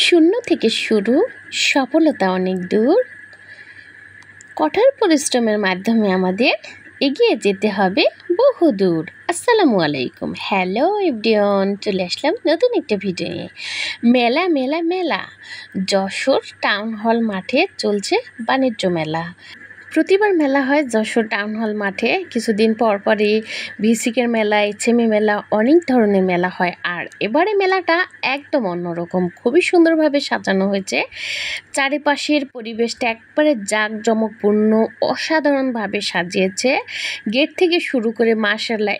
শূন্য থেকে শুরু, সফলতা অনেক দূর। কঠোর পরিশ্রমের মাধ্যমে আমাদের এগিয়ে যেতে হবে বহুদূর। আসসালামু আলাইকুম, হ্যালো এভরিওয়ান, চলে আসলাম নতুন একটা ভিডিও নিয়ে। মেলা মেলা মেলা, যশোর টাউন হল মাঠে চলছে বাণিজ্য মেলা। প্রতিবার মেলা হয় যশোর টাউন হল মাঠে, কিছুদিন পর পরই ভিসিকের মেলা, এইচএমই মেলা, অনেক ধরনের মেলা হয়। আর এবারে মেলাটা একদম অন্যরকম, খুবই সুন্দরভাবে সাজানো হয়েছে। চারিপাশের পরিবেশটা একবারে জাঁকজমকপূর্ণ, অসাধারণভাবে সাজিয়েছে। গেট থেকে শুরু করে মাশাআল্লাহ,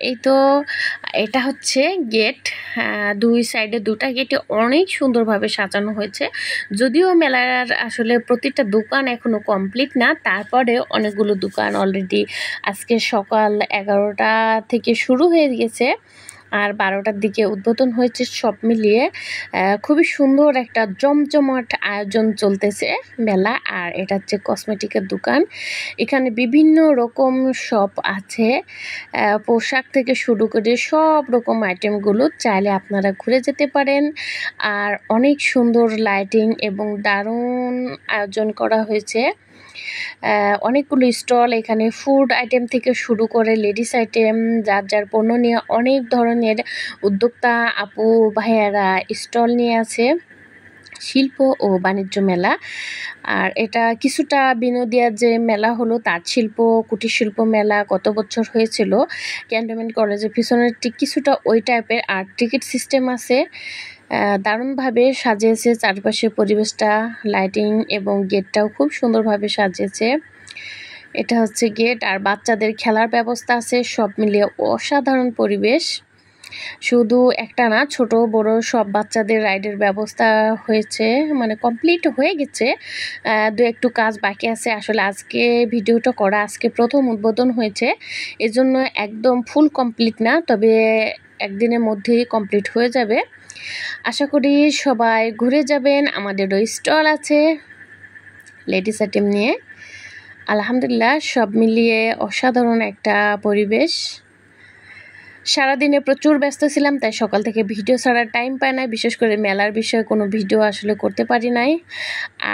এটা হচ্ছে গেট। দুই সাইডে দুটা গেটে অনেক সুন্দরভাবে সাজানো হয়েছে। যদিও মেলার আসলে প্রতিটা দোকান এখনো কমপ্লিট না, তারপরে অনেকগুলো দোকান অলরেডি আজকে সকাল 11টা থেকে শুরু হয়ে গেছে আর 12টার দিকে উদ্বোধন হয়েছে। সব মিলিয়ে খুবই সুন্দর একটা জমজমাট আয়োজন চলতেছে মেলা। আর এটা হচ্ছে কসমেটিকের দোকান। এখানে বিভিন্ন রকম শপ আছে, পোশাক থেকে শুরু করে সব রকম আইটেমগুলো চাইলে আপনারা ঘুরে যেতে পারেন। আর অনেক সুন্দর লাইটিং এবং দারুণ আয়োজন করা হয়েছে। অনেকগুলো স্টল, এখানে ফুড আইটেম থেকে শুরু করে লেডিস আইটেম, যার যার পণ্য নিয়ে অনেক ধরনের উদ্যোক্তা আপু ভাইয়ারা স্টল নিয়ে আছে। শিল্প ও বাণিজ্য মেলা। আর এটা কিছুটা বিনোদিয়া যে মেলা হলো তাঁত শিল্প, কুটির শিল্প মেলা গত বছর হয়েছিল ক্যান্টনমেন্ট কলেজের পিছনের, ঠিক কিছুটা ওই টাইপের। আর টিকিট সিস্টেম আছে। দারুণভাবে সাজিয়েছে চারপাশের পরিবেশটা, লাইটিং এবং গেটটাও খুব সুন্দরভাবে সাজিয়েছে। এটা হচ্ছে গেট, আর বাচ্চাদের খেলার ব্যবস্থা আছে। সব মিলিয়ে অসাধারণ পরিবেশ। শুধু একটা না, ছোট বড় সব বাচ্চাদের রাইডের ব্যবস্থা হয়েছে, মানে কমপ্লিট হয়ে গেছে। দু একটু কাজ বাকি আছে। আসলে আজকে ভিডিওটা করা, আজকে প্রথম উদ্বোধন হয়েছে, এজন্য একদম ফুল কমপ্লিট না, তবে একদিনের মধ্যেই কমপ্লিট হয়ে যাবে। আশা করি সবাই ঘুরে যাবেন। আমাদেরও স্টল আছে লেডিস আইটেম নিয়ে। আলহামদুলিল্লাহ, সব মিলিয়ে অসাধারণ একটা পরিবেশ। সারাদিনে প্রচুর ব্যস্ত ছিলাম, তাই সকাল থেকে ভিডিও ছাড়ার টাইম পাই নাই, বিশেষ করে মেলার বিষয়ে কোনো ভিডিও আসলে করতে পারি নাই।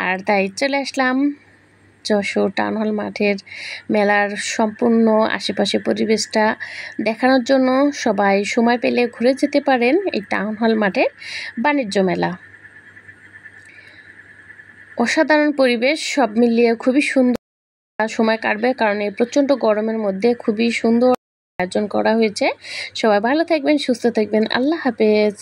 আর তাই চলে আসলাম যশোর টাউন হল মাঠের মেলার সম্পূর্ণ আশেপাশে পরিবেশটা দেখানোর জন্য। সবাই সময় পেলে ঘুরে যেতে পারেন এই টাউন হল মাঠের বাণিজ্য মেলা। অসাধারণ পরিবেশ, সব মিলিয়ে খুবই সুন্দর সময় কাটবে, কারণ এই প্রচণ্ড গরমের মধ্যে খুবই সুন্দর আয়োজন করা হয়েছে। সবাই ভালো থাকবেন, সুস্থ থাকবেন, আল্লাহ হাফেজ।